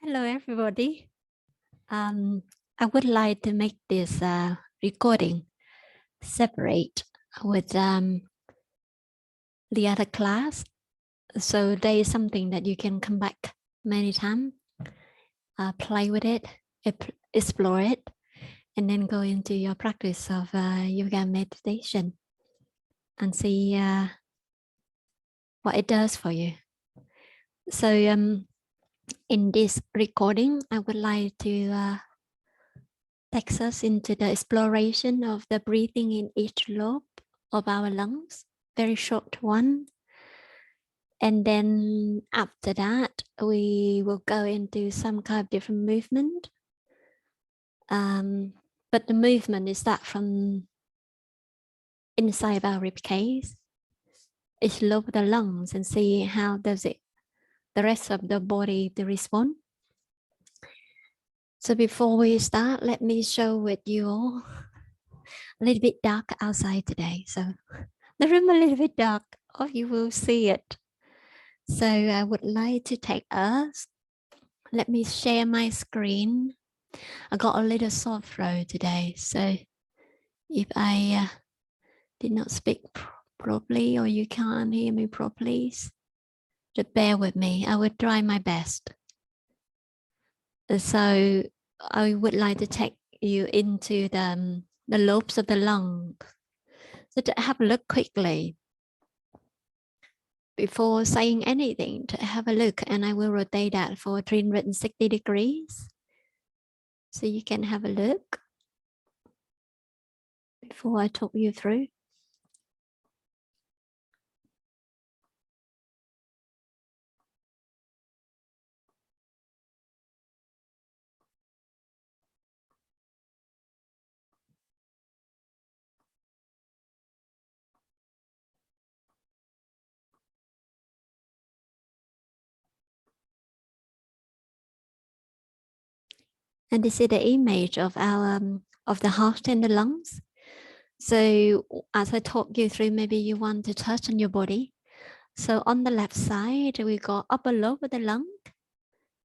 Hello, everybody. I would like to make this recording separate with the other class. So there is something that you can come back many times, play with it, explore it, and then go into your practice of yoga meditation and see what it does for you. So in this recording, I would like to takes us into the exploration of the breathing in each lobe of our lungs, very short one. And then after that, we will go into some kind of different movement. But the movement is that from inside our rib cage, each lobe of the lungs, and see how does it, the rest of the body, to respond. So before we start, let me show with you all a little bit dark outside today. So the room a little bit dark, or you will see it. So I would like to take us. Let me share my screen. I got a little sore throat today. So if I did not speak properly or you can't hear me properly, just bear with me. I will try my best. So I would like to take you into the lobes of the lungs. So to have a look quickly before saying anything, to have a look, and I will rotate that for 360 degrees. So you can have a look before I talk you through. And this is the image of our of the heart and the lungs. So as I talk you through, maybe you want to touch on your body. So on the left side, we got upper lobe of the lung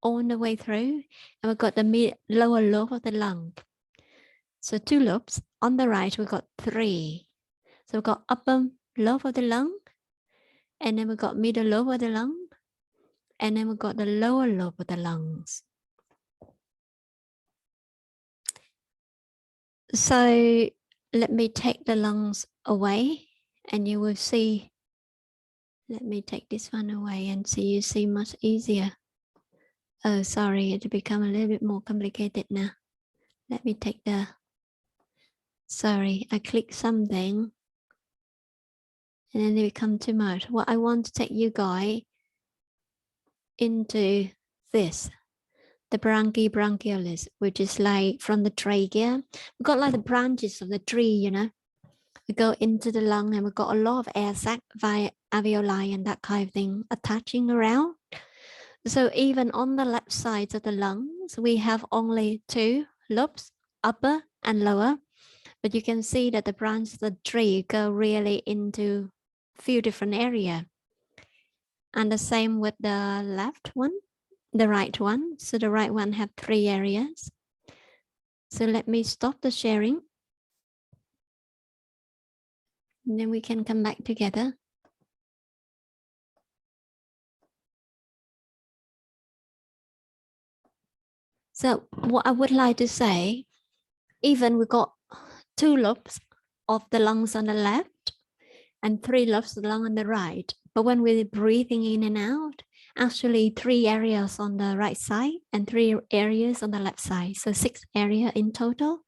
all the way through, and we've got the lower lobe of the lung. So 2 lobes. On the right, we've got 3. So we've got upper lobe of the lung, and then we've got middle lobe of the lung, and then we've got the lower lobe of the lungs. So let me take the lungs away and you will see. Let me take this one away and see you see much easier. Oh, sorry, it become a little bit more complicated now. Let me take the, sorry, I click something and then it become too much. What I want to take you guys into this, the bronchialis, which is like from the trachea. We've got like the branches of the tree, you know. We go into the lung and we've got a lot of air sac via alveoli and that kind of thing attaching around. So even on the left side of the lungs, we have only 2 lobes, upper and lower. But you can see that the branches of the tree go really into a few different areas. And the same with the left one, the right one. So the right one have 3 areas. So let me stop the sharing. And then we can come back together. So what I would like to say, even we got 2 lobes of the lungs on the left and 3 lobes of the lung on the right. But when we're breathing in and out, actually 3 areas on the right side and 3 areas on the left side. So 6 areas in total,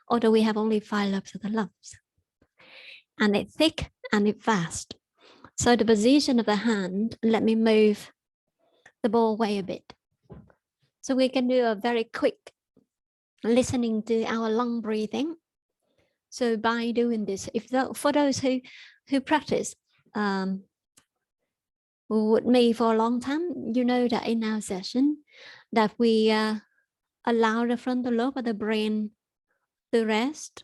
although we have only 5 lobes of the lungs. And it's thick and it's fast. So the position of the hand, let me move the ball away a bit. So we can do a very quick listening to our lung breathing. So by doing this, if for those who practice with me for a long time, you know that in our session that we allow the frontal lobe of the brain to rest,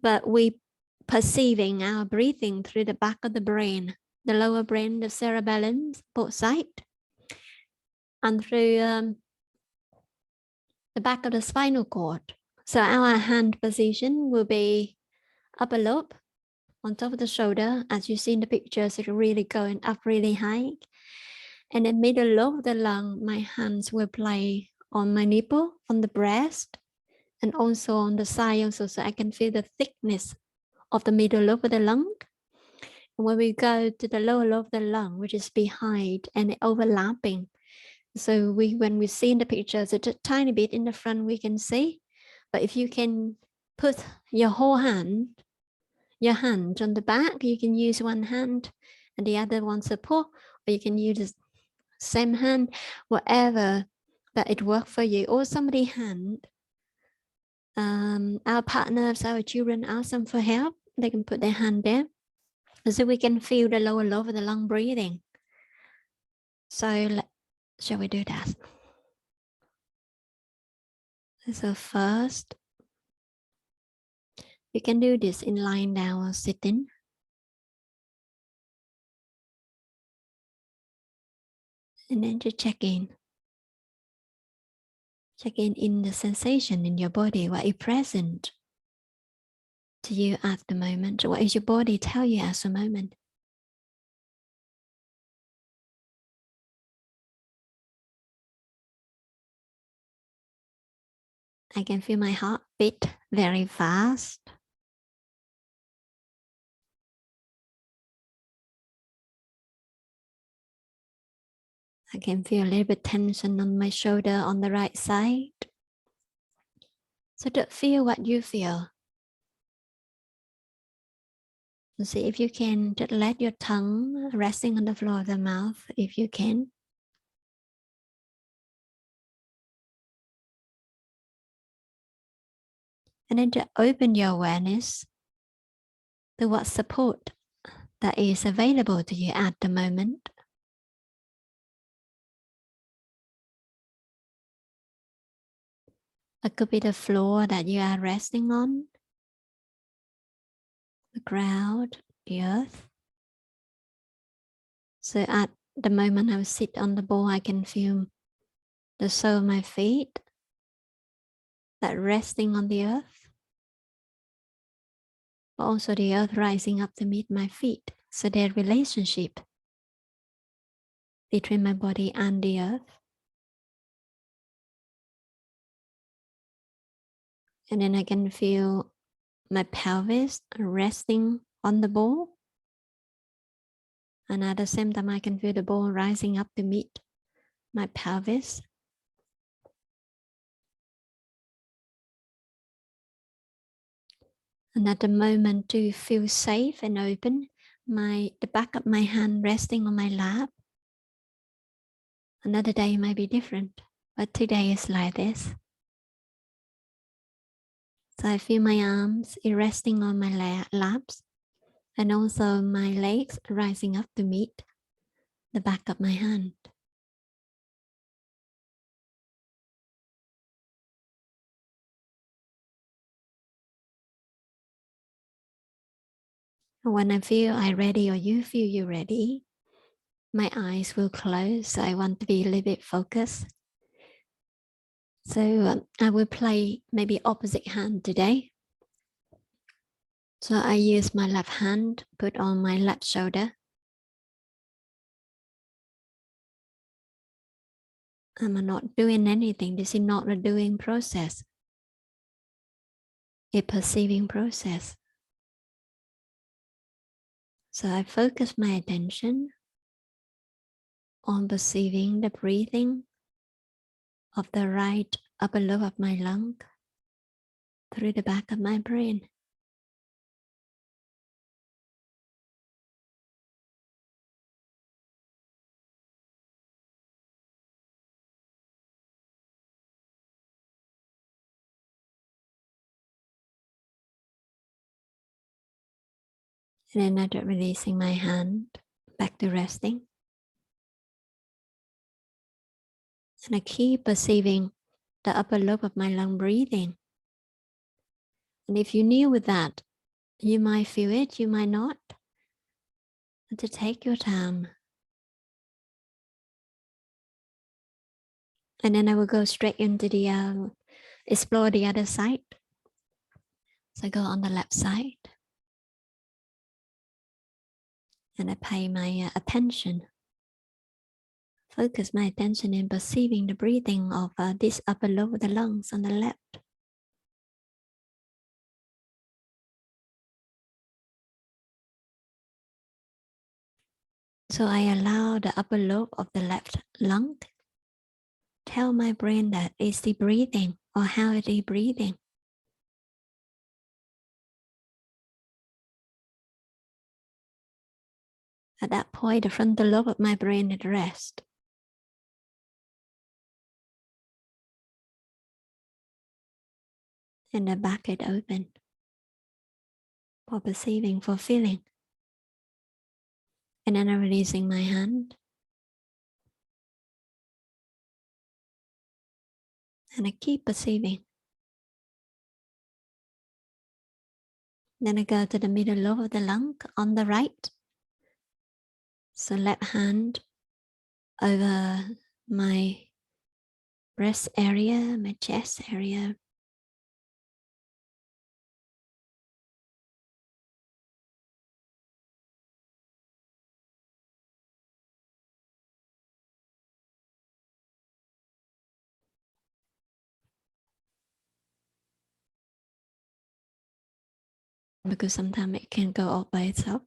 but we perceiving our breathing through the back of the brain, the lower brain, the cerebellum, both sides. and through the back of the spinal cord. So our hand position will be upper lobe on top of the shoulder. As you see in the pictures, it's really going up really high. And in the middle of the lung, my hands will play on my nipple, on the breast, and also on the side also, so I can feel the thickness of the middle lobe of the lung. And when we go to the lower lobe of the lung, which is behind and overlapping, so when we see in the pictures, it's a tiny bit in the front we can see, but if you can put your whole hand, your hand on the back, you can use one hand and the other one support, or you can use the same hand, whatever that it works for you, or somebody hand. Our partners, our children ask them for help, they can put their hand there, so we can feel the lower lobe of the lung breathing. So shall we do that? So first, you can do this in lying down or sitting. And then just check in. Check in the sensation in your body, what is present to you at the moment. What is your body tell you at the moment? I can feel my heart beat very fast. I can feel a little bit tension on my shoulder on the right side. So just feel what you feel. And see if you can just let your tongue resting on the floor of the mouth, if you can. And then just open your awareness to what support that is available to you at the moment. It could be the floor that you are resting on, the ground, the earth. So at the moment I sit on the ball, I can feel the sole of my feet that resting on the earth, but also the earth rising up to meet my feet. So there's relationship between my body and the earth. And then I can feel my pelvis resting on the ball. And at the same time, I can feel the ball rising up to meet my pelvis. And at the moment to feel safe and open, the back of my hand resting on my lap. Another day might be different, but today is like this. So I feel my arms resting on my laps and also my legs rising up to meet the back of my hand. When I feel I'm ready or you feel you're ready, my eyes will close. So I want to be a little bit focused. So I will play maybe opposite hand today. So I use my left hand, put on my left shoulder. I'm not doing anything. This is not a doing process. A perceiving process. So I focus my attention on perceiving the breathing of the right upper lobe of my lung through the back of my brain. And then I start releasing my hand back to resting. And I keep perceiving the upper lobe of my lung breathing. And if you're new with that, you might feel it, you might not. And to take your time. And then I will go straight into the explore the other side. So I go on the left side and I pay my attention, focus my attention in perceiving the breathing of this upper lobe of the lungs on the left. So I allow the upper lobe of the left lung tell my brain that it's the breathing or how it is breathing. At that point, the frontal lobe of my brain at rest. And the back is open for perceiving, for feeling. And then I'm releasing my hand. And I keep perceiving. Then I go to the middle lobe of the lung on the right. So left hand over my breast area, my chest area. Because sometimes it can go all by itself.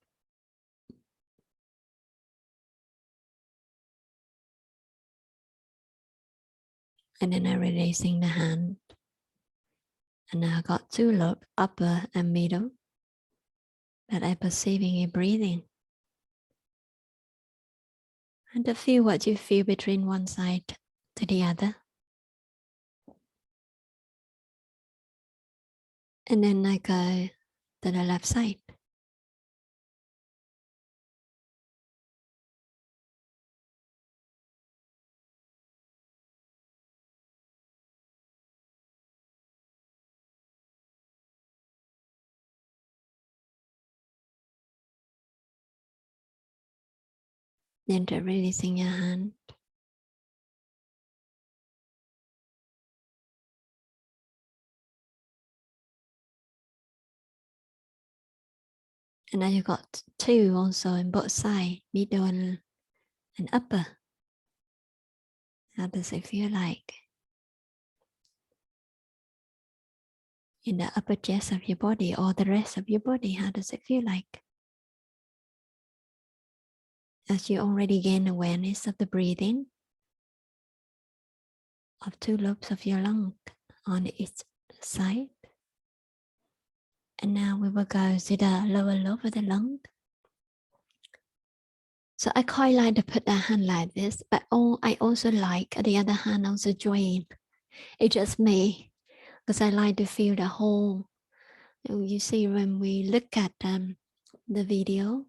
And then I'm releasing the hand. And now I got two lobes, upper and middle, that I'm perceiving and breathing. And to feel what you feel between one side to the other. And then I go to the left side. Then to releasing your hand. And now you got two also in both sides, middle and upper. How does it feel like? In the upper chest of your body or the rest of your body, how does it feel like? As you already gain awareness of the breathing of two lobes of your lung on each side. And now we will go to the lower lobe of the lung. So I quite like to put the hand like this, but I also like the other hand also join. It's just me, because I like to feel the whole. You see, when we look at the video,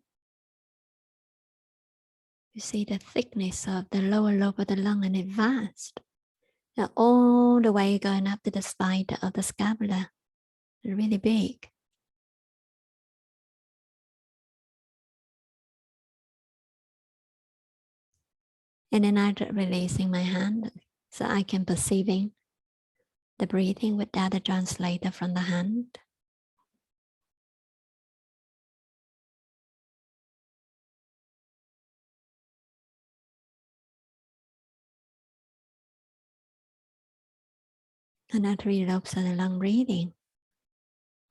you see the thickness of the lower lobe of the lung, and it's vast. Now all the way going up to the spine of the scapula, really big. And then I'm releasing my hand so I can perceiving the breathing without the translator from the hand. And now 3 lobes of the lung breathing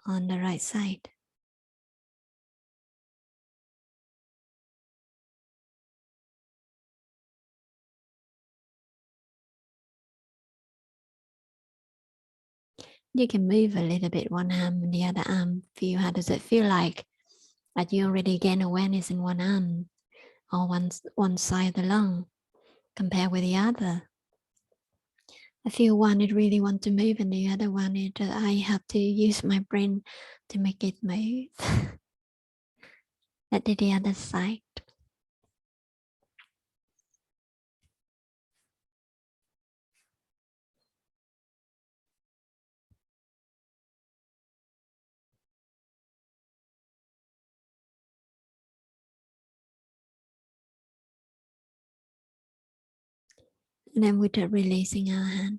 on the right side. You can move a little bit one arm and the other arm. Feel how does it feel like? That you already gain awareness in one arm or one side of the lung compared with the other. I feel one it really want to move and the other one it I have to use my brain to make it move. That did the other side. And then we're releasing our hand.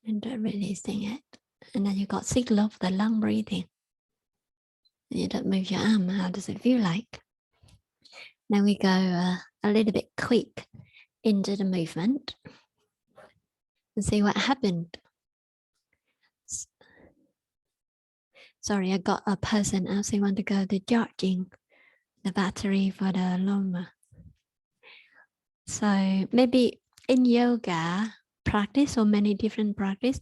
And releasing it. And then you got 6 lobes of the lung breathing. You don't move your arm. How does it feel like? Now we go a little bit quick into the movement and see what happened. Sorry, I got a person else who want to go to charging the battery for the Loma. So maybe in yoga practice or many different practice,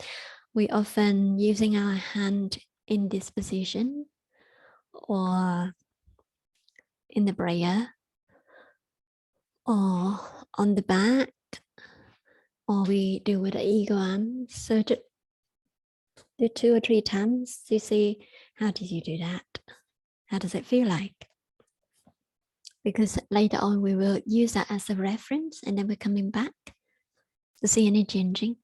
we often using our hand in this position or in the prayer or on the back, or we do with the ego arm. So to do 2 or 3 times to see how did you do that? How does it feel like? Because later on we will use that as a reference and then we're coming back to see any changing.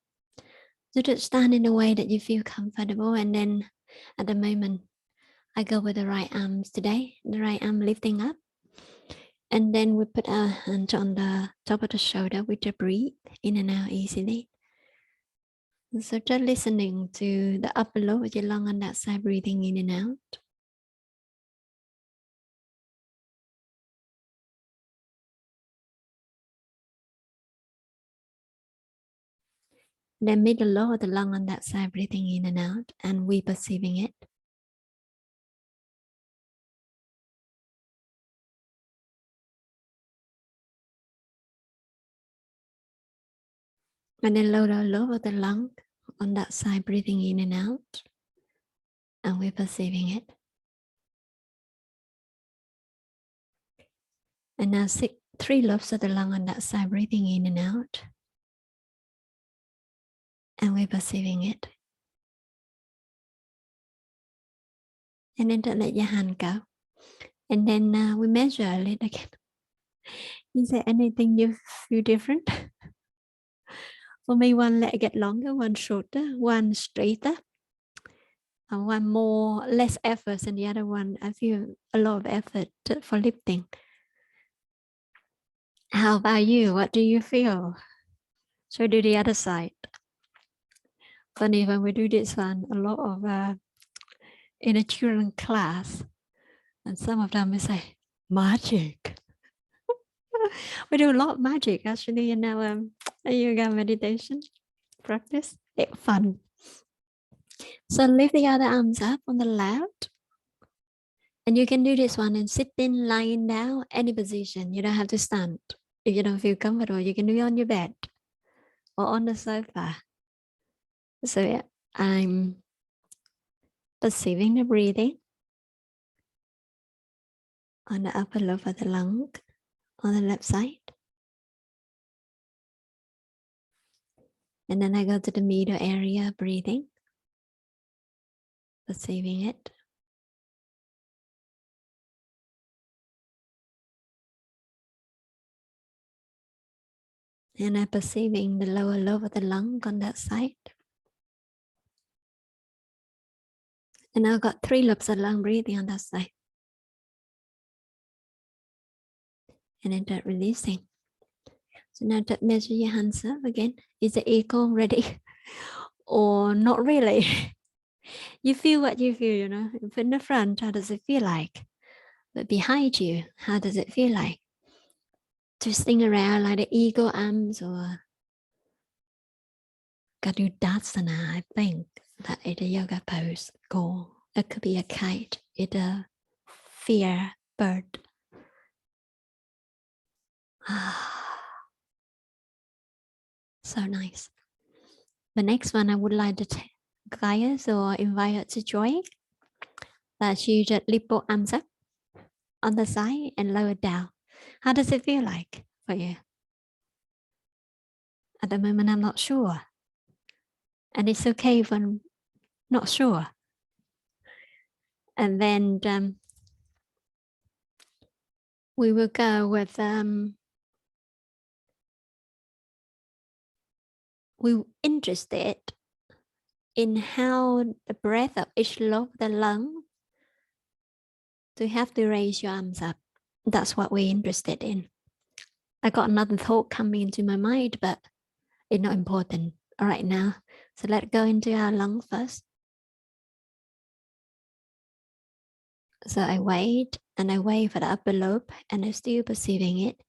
So just stand in a way that you feel comfortable, and then at the moment I go with the right arms today, the right arm lifting up. And then we put our hands on the top of the shoulder with the breathe in and out easily. So just listening to the upper lobe of your lung on that side, breathing in and out. Then middle lobe of the lung on that side, breathing in and out, and we perceiving it. And then lower lobe of the lung on that side, breathing in and out, and we're perceiving it. And now 3 lobes of the lung on that side, breathing in and out, and we're perceiving it. And then don't let your hand go. And then we measure a little again. Is there anything you feel different? For me, one leg get longer, one shorter, one straighter, and one more less effort, and the other one I feel a lot of effort for lifting. How about you? What do you feel? So do the other side. Funny when we do this one, a lot of in a children class, and some of them will say magic. We do a lot of magic actually in our yoga meditation practice. It's fun. So lift the other arms up on the left. And you can do this one in sitting, lying down, any position. You don't have to stand. If you don't feel comfortable, you can do it on your bed or on the sofa. So yeah, I'm perceiving the breathing on the upper lobe of the lung on the left side. And then I go to the middle area, breathing, perceiving it. And I'm perceiving the lower lobe of the lung on that side. And I've got 3 lobes of lung breathing on that side. And then that releasing. So now that measure your hands up again. Is the ego ready? Or not really? You feel what you feel, you know. In the front, how does it feel like? But behind you, how does it feel like? Twisting around like the eagle arms or Gadudasana, I think that is a yoga pose called. It could be a kite, it's a fear bird. So nice. The next one I would like to guide us or invite her to join. That she just lift both arms up on the side and lower down. How does it feel like for you? At the moment, I'm not sure. And it's okay if I'm not sure. And then we will go with, we're interested in how the breath of each lobe of the lung to have to raise your arms up. That's what we're interested in. I got another thought coming into my mind, but it's not important right now. So let's go into our lung first. So I wait and I wait for the upper lobe and I'm still perceiving it.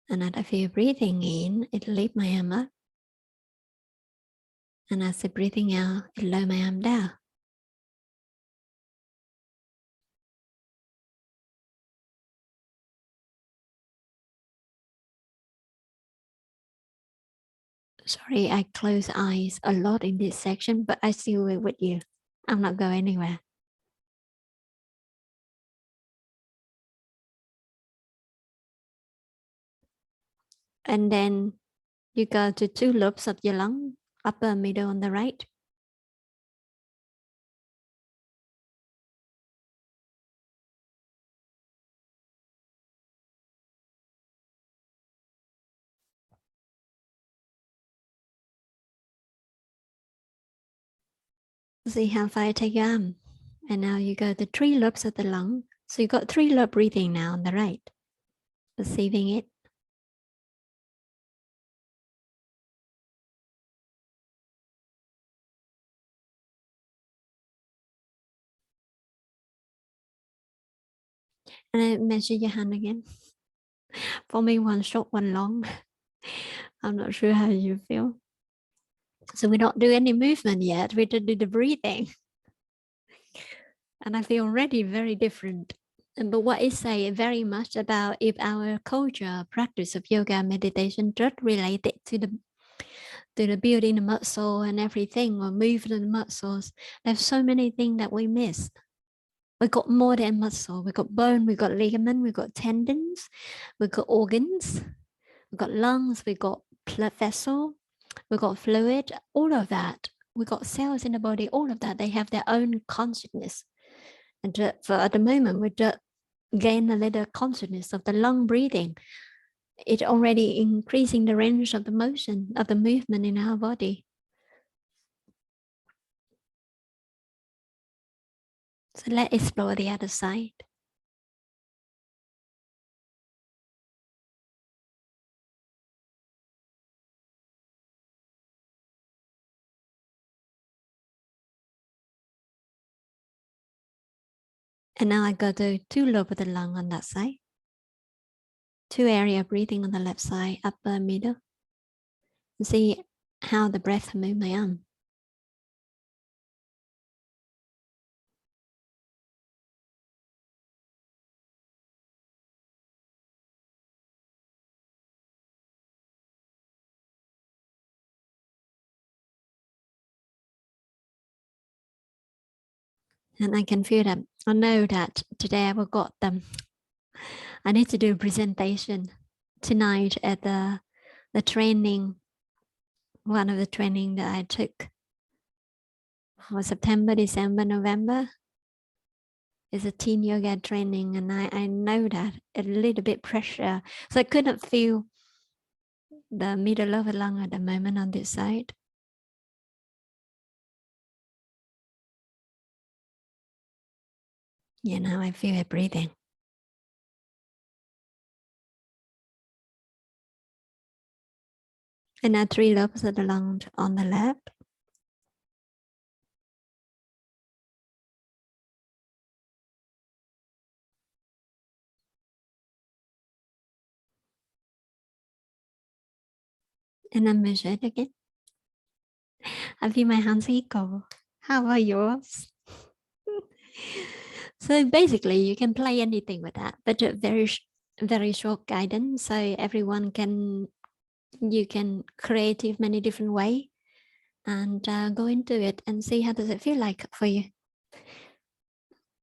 And as I feel breathing in, it lift my arm up. And as I breathing out, it lower my arm down. Sorry, I close eyes a lot in this section, but I still will with you. I'm not going anywhere. And then you go to two lobes of your lung, upper, middle, on the right. See how far I take your arm. And now you go to three lobes of the lung. So you got three lobe breathing now on the right. Perceiving it. And I measure your hand again. For me, one short, one long. I'm not sure how you feel. So we don't do any movement yet. We just do the breathing. And I feel already very different. But what it say very much about if our culture practice of yoga meditation just related to the building the muscle and everything, or moving the muscles. There's so many things that we miss. We got more than muscle. We got bone, we got ligament, we got tendons, we got organs, we got lungs, we got blood vessel, we got fluid, all of that. We got cells in the body, all of that. They have their own consciousness. And for at the moment, we just gain a little consciousness of the lung breathing. It already increasing the range of the motion of the movement in our body. So let's explore the other side. And now I go to two lobes of the lung on that side. Two area breathing on the left side, upper, middle. And see how the breath move my arm. And I can feel that. I know that today I will got them. I need to do a presentation tonight at the training. One of the training that I took for September, December, November is a teen yoga training, and I know that a little bit pressure. So I couldn't feel the middle of the lung at the moment on this side. Yeah, now I feel it breathing. And now three lobes of the lung on the left. And I measure it again. I feel my hands equal. How about yours? So basically you can play anything with that, but very short guidance. So everyone you can create many different way and go into it and see how does it feel like for you.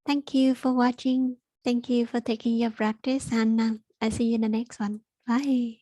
Thank you for watching. Thank you for taking your practice, and I see you in the next one. Bye.